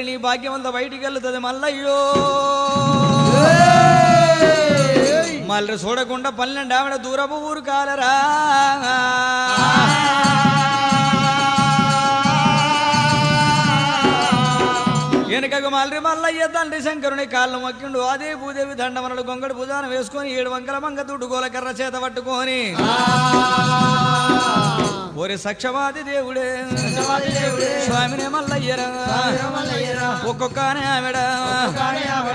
నీ భాగ్యం అంతా బయటికి వెళ్తుంది మల్లయ్యో మళ్ళీ చూడకుండా 12 ఆవిడ దూరపు ఊరు కాలరా వెనకకు మల్లి మల్లయ్య తండ్రి శంకరుని కాళ్ళు మొక్కిండు అదే భూదేవి దండమనలు గొంగడు భుజాన వేసుకొని 7 వంకల మంగ దుడ్డు గోలకర్ర చేత పట్టుకొని ఒరే సక్షవాది దేవుడే స్వామినే మల్లయ్యరా ఒక్కొక్కనే ఆమెడ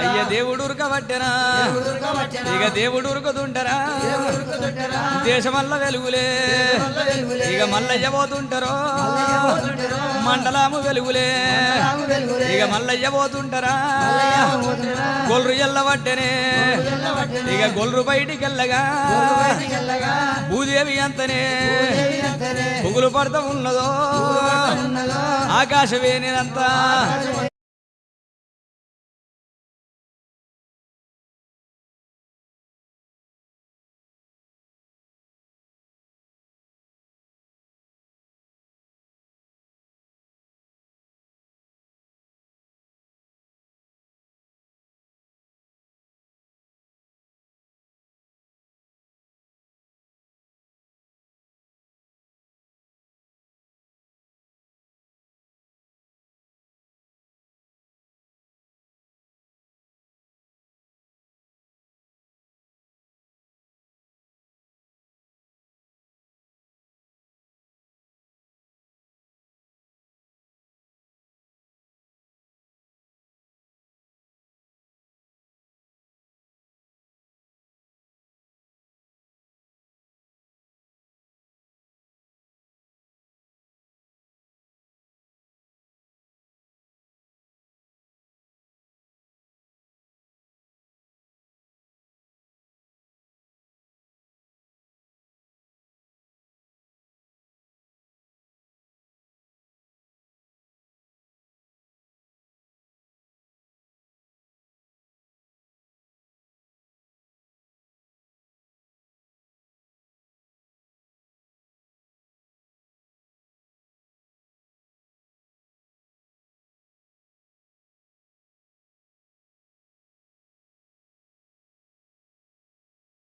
అయ్య దేవుడు ఉరకబట్టెనా ఇక దేవుడు ఉరుకుతుంటారా దేశమల్ల వెలుగులే ఇక మల్లయ్య పోతుంటారో మండలము వెలుగులే ఇక మల్లయ్య పోతుంటారా గొల్రు ఎల్లబట్టెనే ఇక గొల్రు బయటికి వెళ్ళగా భూదేవి అంతనే పుగులు పడతా ఉన్నదో ఆకాశవేనంతా